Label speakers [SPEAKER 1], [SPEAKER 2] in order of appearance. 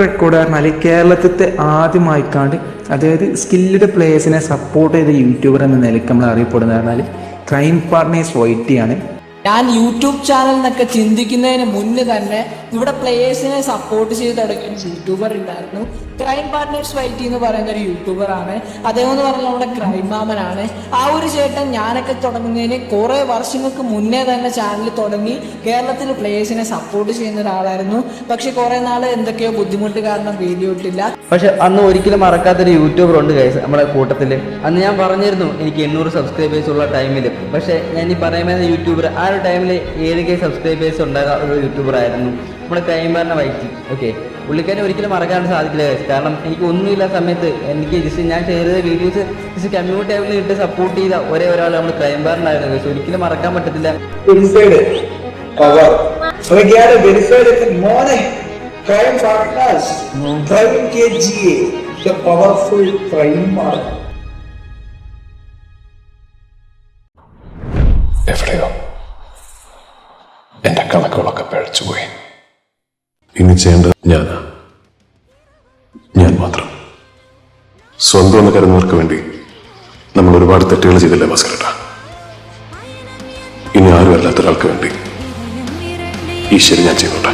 [SPEAKER 1] Record പറഞ്ഞാൽ കേരളത്തിലത്തെ ആദ്യമായിക്കാണ്ട് അതായത് skilled പ്ലേയേഴ്സിനെ support ചെയ്ത യൂട്യൂബർ എന്ന നിലയ്ക്ക് നമ്മൾ അറിയപ്പെടുന്നത് പറഞ്ഞാൽ ക്രൈം പാർട്ട്നേഴ്സ് വൈറ്റിയാണ്.
[SPEAKER 2] ഞാൻ യൂട്യൂബ് ചാനൽ എന്നൊക്കെ ചിന്തിക്കുന്നതിന് മുന്നേ തന്നെ ഇവിടെ പ്ലേയേഴ്സിനെ സപ്പോർട്ട് ചെയ്ത് തുടങ്ങിയ ഒരു യൂട്യൂബർ ഉണ്ടായിരുന്നു. ക്രൈം പാർട്ട്നേഴ്സ് വൈറ്റി എന്ന് പറയുന്ന ഒരു യൂട്യൂബറാണ്. അദ്ദേഹം എന്ന് പറഞ്ഞാൽ നമ്മുടെ ക്രൈം മാമനാണ്. ആ ഒരു ചേട്ടൻ ഞാനൊക്കെ തുടങ്ങുന്നതിന് കുറേ വർഷങ്ങൾക്ക് മുന്നേ തന്നെ ചാനൽ തുടങ്ങി കേരളത്തിൽ പ്ലേയേഴ്സിനെ സപ്പോർട്ട് ചെയ്യുന്ന ഒരാളായിരുന്നു. പക്ഷെ കുറേ നാൾ എന്തൊക്കെയോ ബുദ്ധിമുട്ട് കാരണം വീഡിയോ ഇട്ടില്ല.
[SPEAKER 3] പക്ഷെ അന്ന് ഒരിക്കലും മറക്കാത്തൊരു യൂട്യൂബർ ഉണ്ട് ഗൈസ് നമ്മുടെ കൂട്ടത്തിൽ. അന്ന് ഞാൻ പറഞ്ഞിരുന്നു എനിക്ക് 800 സബ്സ്ക്രൈബേഴ്സ് ഉള്ള ടൈമിൽ. പക്ഷേ ഞാൻ ഈ പറയുന്ന യൂട്യൂബർ ആ ഒരു ടൈമിൽ 7K സബ്സ്ക്രൈബേഴ്സ് ഉണ്ടായ ഒരു യൂട്യൂബർ ആയിരുന്നു നമ്മുടെ ക്രൈം പാർട്ട്നർ വൈറ്റി. ഓക്കെ, പുള്ളിക്കാരെ ഒരിക്കലും മറക്കാൻ സാധിക്കില്ല ഗൈസ്. കാരണം എനിക്ക് ഒന്നുമില്ലാത്ത സമയത്ത് എനിക്ക് ജസ്റ്റ് ഞാൻ ഷെയർ ചെയ്ത വീഡിയോസ് ജസ്റ്റ് കമ്മ്യൂണിറ്റി ടൈമിൽ ഇട്ട് സപ്പോർട്ട് ചെയ്ത ഒരേ ഒരാൾ നമ്മുടെ ക്രൈം പാർട്ട്നറായിരുന്നു ഗൈസ്. ഒരിക്കലും മറക്കാൻ പറ്റത്തില്ല.
[SPEAKER 4] Crime Partners, Crime KGA, the powerful crime partner.
[SPEAKER 5] എവിടെയോ എന്റെ കണക്കുകളൊക്കെ പഴച്ചുപോയി. ഇനി ചെയ്യേണ്ടത് ഞാൻ മാത്രം. സ്വന്തം എന്ന് കരുതുന്നവർക്ക് വേണ്ടി നമ്മൾ ഒരുപാട് തെറ്റുകൾ ചെയ്തില്ലേ ഭാസ്കരേട്ട? ഇനി ആരും അല്ലാത്തൊരാൾക്ക് വേണ്ടി ഈ ശരി ഞാൻ ചെയ്തോട്ടെ.